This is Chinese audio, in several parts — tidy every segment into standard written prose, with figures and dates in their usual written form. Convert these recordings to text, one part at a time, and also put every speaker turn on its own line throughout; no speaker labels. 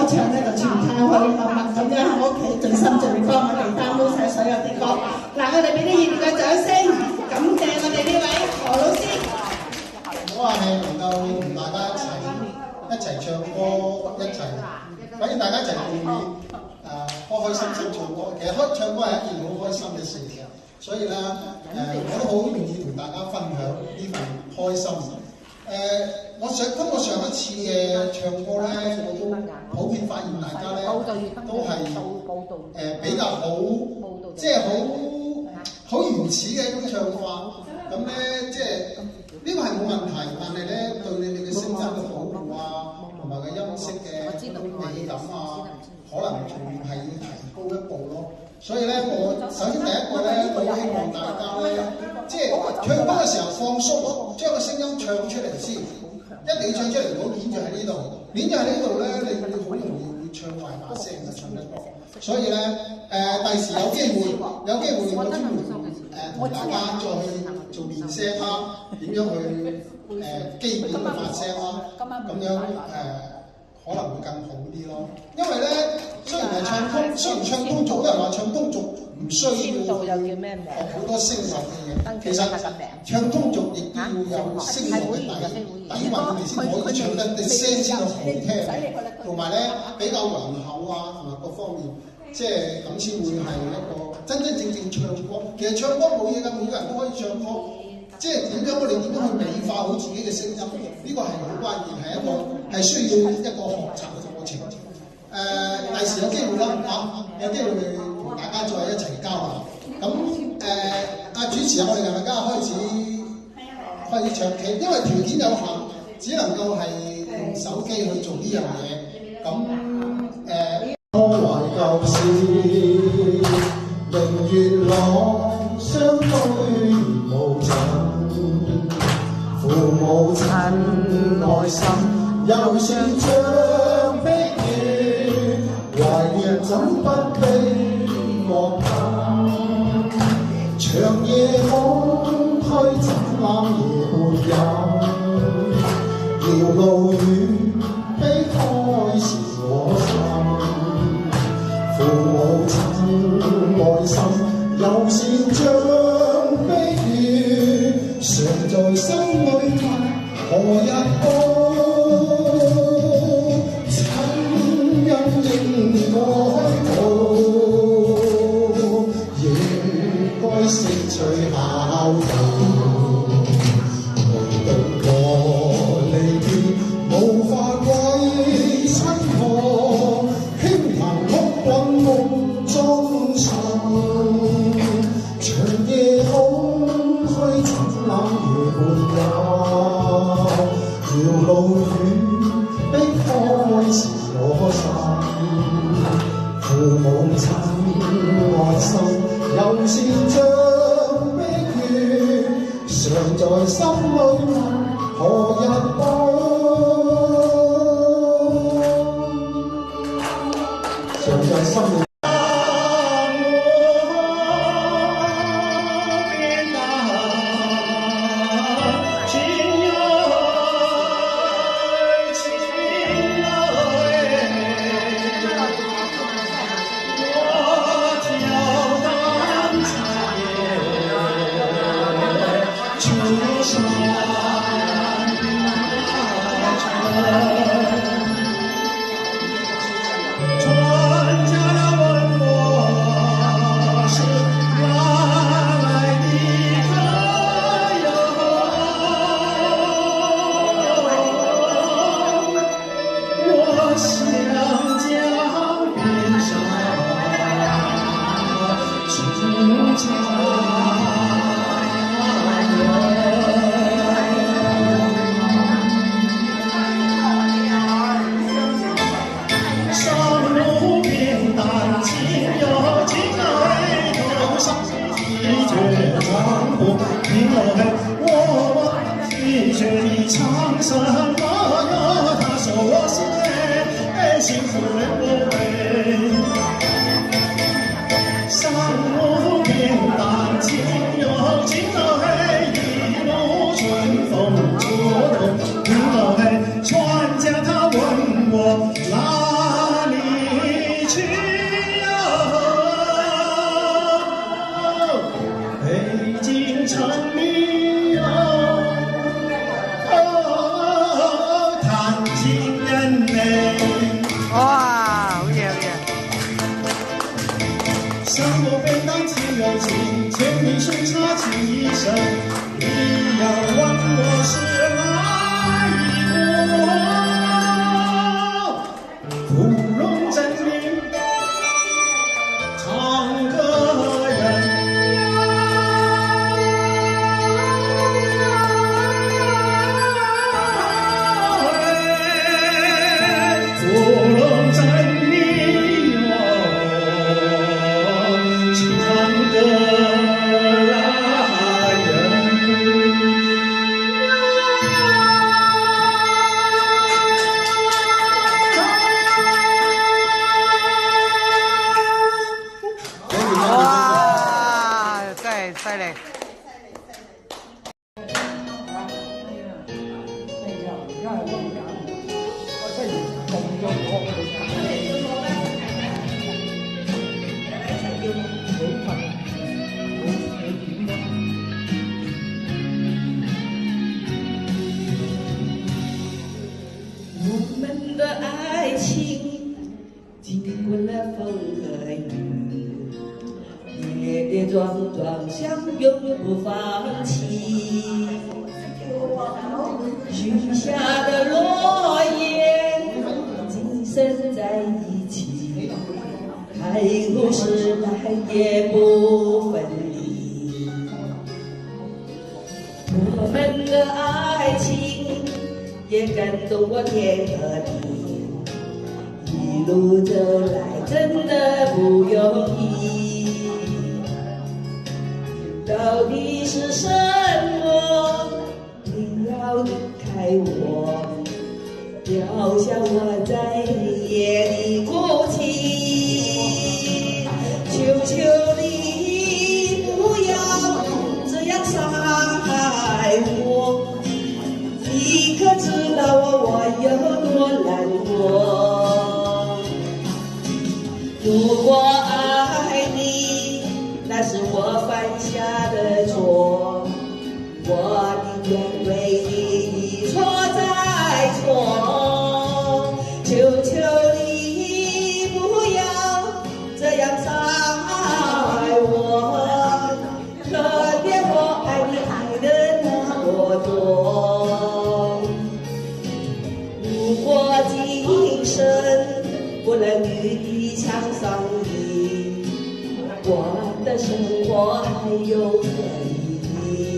歌唱咧，就全靠佢默默咁樣喺屋企盡心盡力幫我哋 download 晒所有啲歌。嗱，我哋俾啲熱烈嘅掌聲，感謝我哋呢位何老師。
好啊，係能夠同大家一齊唱歌，反正大家一齊共勉，開開心心唱歌。其實唱歌係一件好開心嘅事嘅，所以咧我都好願意同大家分享呢份開心。我通過上一次嘅唱歌咧，我都普遍發現大家咧都係比較好，即係好原始嘅一種唱法。咁咧即係呢個係冇問題，但係咧對你哋嘅聲音嘅保護啊，同埋個音色嘅美感啊，可能仲係要提高一步咯。所以咧，我首先第一個咧，我希望大家咧，即係唱歌嘅時候放鬆，將個聲音唱出嚟先。一定要唱出嚟，唔好攣住喺呢度。攣住喺呢度咧，你好容易會唱壞把聲就唱得多。所以咧，第時有機會我專門同大家再去做練聲啦，點樣去基本嘅發聲啦，咁樣可能會更好啲咯。因為咧，雖然唱通俗，有人話唱通俗唔需要學好多聲樂嘅嘢，其實唱通俗亦都要有聲樂嘅底蘊，你先可以唱得啲聲先好聽，同埋咧比較渾厚啊，同埋各方面，即係咁先會係一個真正唱歌。其實唱歌冇嘢㗎，每個人都可以唱歌。即係我哋點樣去美化好自己嘅聲音？呢個係好關鍵，係需要一個學習嘅過程。第時有機會啦，有機會同大家再一齊交流。咁主持人，我哋大家開始唱 K， 因為條件有限，只能夠係用手機去做呢樣嘢。咁
開懷舊事，明月朗，相對無盡。父母親愛心，又是像碧月，懷念怎不悲莫禁。長夜空虛，怎冷夜沒有？遙路遠，悲哀是我心。父母親愛心，又是像碧月，常在心裏問何日報？親恩應該報，應該釋除孝道。共渡過離別，無法為親何，輕行哭滾夢中尋。長夜空虛，怎冷夜沒有？遙路遠，悲哀是我心。父母親愛心，又是像碧月，常在心裏問何日報？常在心裏。
船家他问我来。我们的爱情经过了风和雨，跌跌撞撞，相拥不放弃。许下的诺言，今生在一起，海枯石烂也不分离。我们的爱情也感动我天和地，一路走来真的不容易。到底是什么硬要离开我，要向我在黑夜里哭泣？求求你不要这样伤害我，你可知道我有多难过？如果爱你，那是我犯下的错，我宁愿为你一错再错。求求你不要这样伤害我，可怜我爱你爱的那么多。如果今生不能与你相相依，我的生活还有何意义？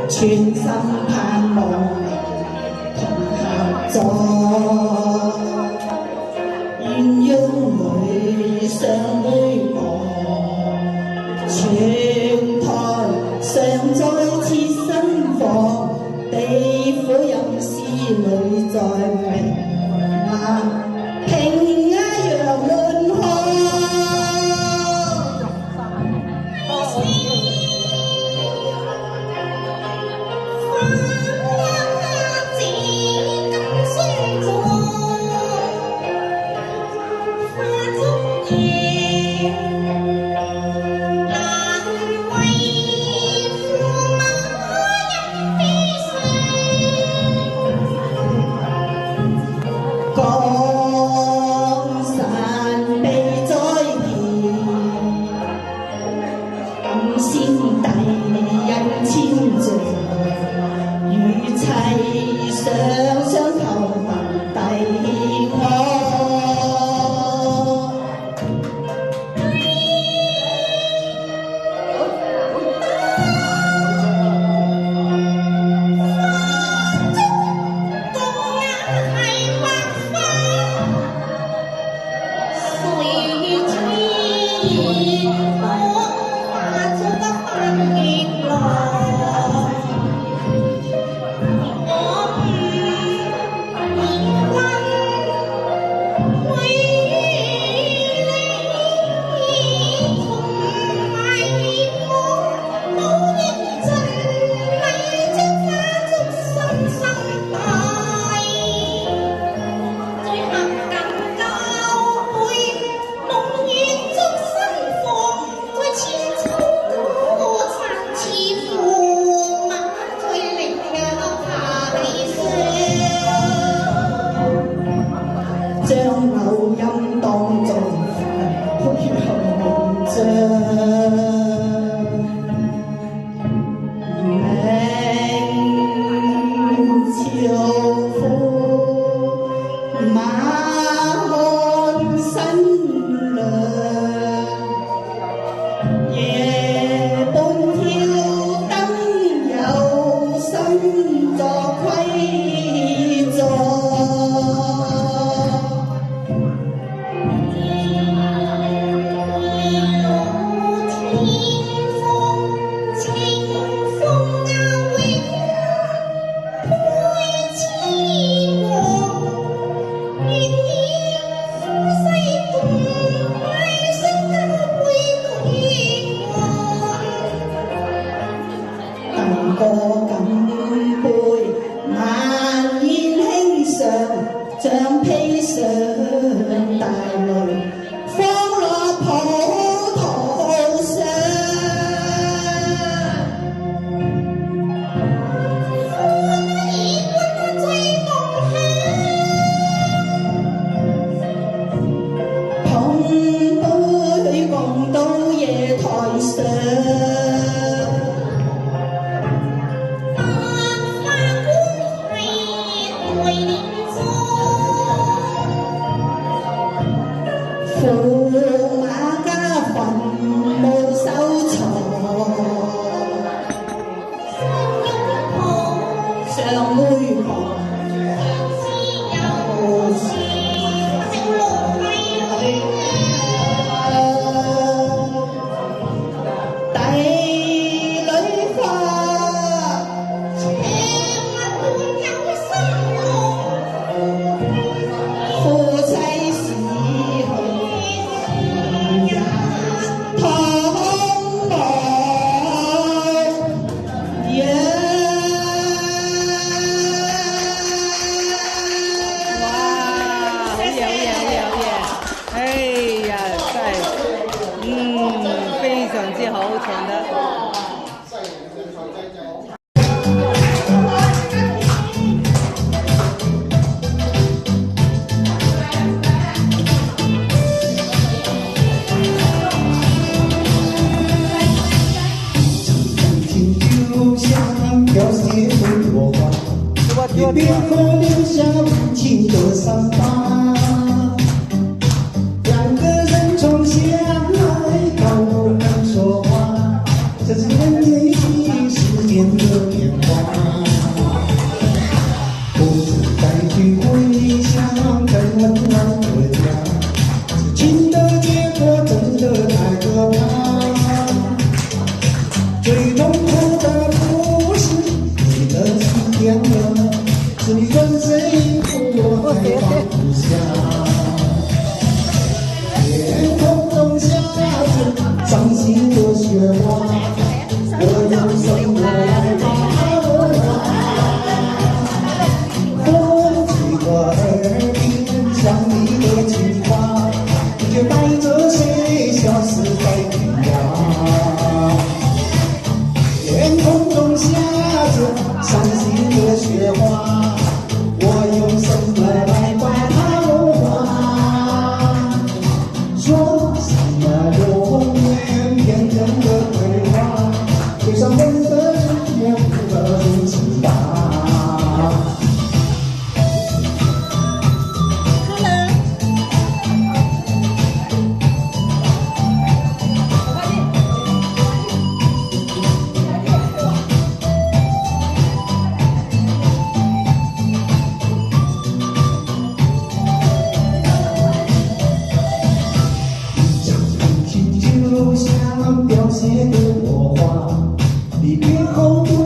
全心盼望同合作，鴛鴦裏相對望，泉台上再次新放，地府有詩裏在明啊，平壓陽滿開。江山被栽遍，感先帝印千丈，與妻上相求能帝我。
别后留下无情的伤疤。两个人从相爱到不能说话，这是人类时间的变化。不知再去回想更温暖的家，痴情的结果真的太可怕。最痛苦的不是你的欺骗了。是你跟谁我才放不下，天空中下着伤心的雪花，我用什么来把我还？风吹过耳边想你的情话，你却带着谁消失在天涯。天空中下着伤心的雪花。用什么来把它融化？说什么永远骗人的对话？最伤人的人也不能知道。表现的火花，离别后。